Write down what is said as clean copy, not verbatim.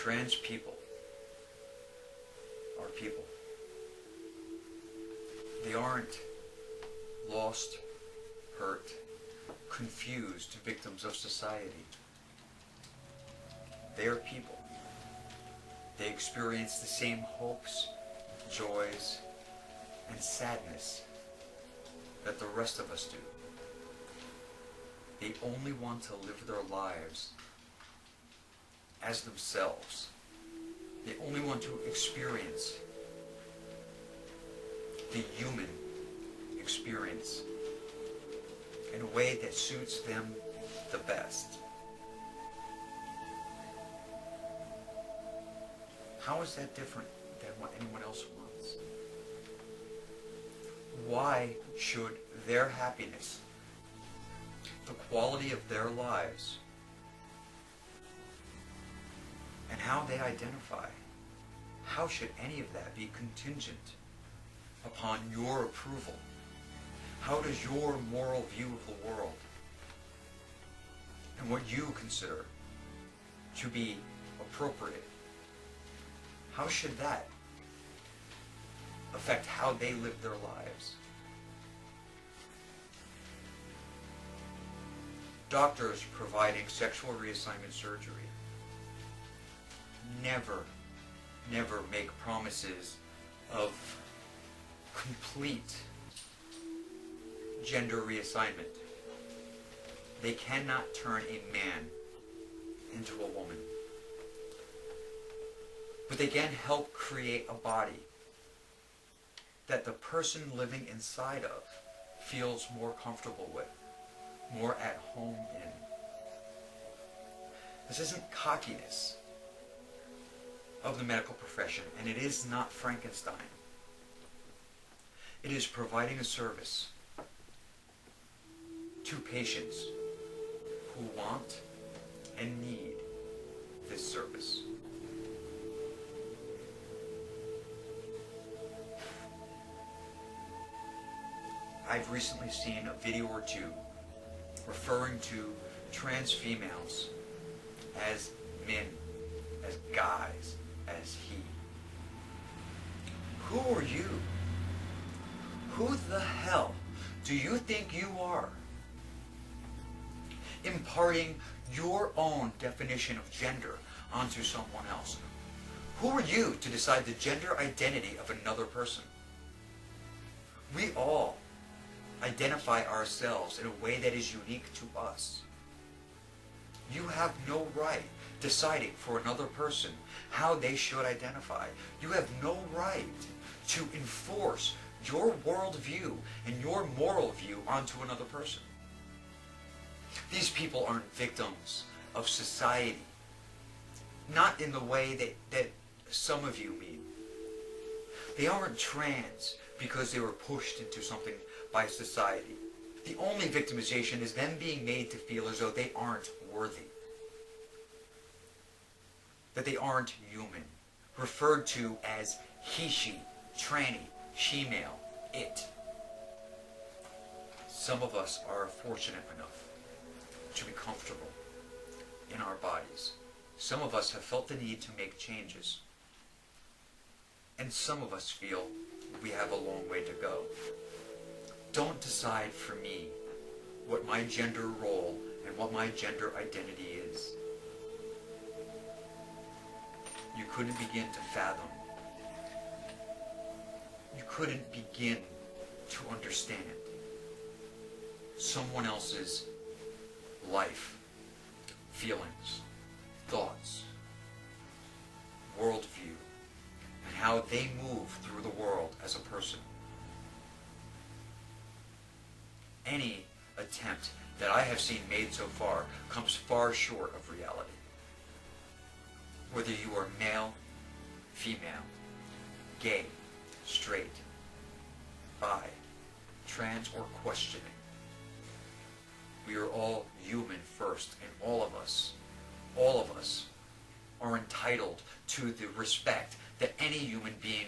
Trans people are people. They aren't lost, hurt, confused victims of society. They are people. They experience the same hopes, joys, and sadness that the rest of us do. They only want to live their lives as themselves. They only want to experience the human experience in a way that suits them the best. How is that different than what anyone else wants? Why should their happiness, the quality of their lives, and how they identify, how should any of that be contingent upon your approval? How does your moral view of the world and what you consider to be appropriate, how should that affect how they live their lives? Doctors providing sexual reassignment surgery never make promises of complete gender reassignment. They cannot turn a man into a woman. But they can help create a body that the person living inside of feels more comfortable with, more at home in. This isn't cockiness of the medical profession, and it is not Frankenstein. It is providing a service to patients who want and need this service. I've recently seen a video or two referring to trans females as men, as guys, as he. Who are you? Who the hell do you think you are? Imparting your own definition of gender onto someone else. Who are you to decide the gender identity of another person? We all identify ourselves in a way that is unique to us. You have no right deciding for another person how they should identify. You have no right to enforce your worldview and your moral view onto another person. These people aren't victims of society. Not in the way that some of you mean. They aren't trans because they were pushed into something by society. The only victimization is them being made to feel as though they aren't worthy. That they aren't human. Referred to as he, she, tranny, she-male, it. Some of us are fortunate enough to be comfortable in our bodies. Some of us have felt the need to make changes. And some of us feel we have a long way to go. Don't decide for me what my gender role and what my gender identity is. You couldn't begin to fathom. You couldn't begin to understand someone else's life, feelings, thoughts, worldview, and how they move through the world as a person. Any attempt that I have seen made so far comes far short of reality. Whether you are male, female, gay, straight, bi, trans, or questioning, we are all human first, and all of us are entitled to the respect that any human being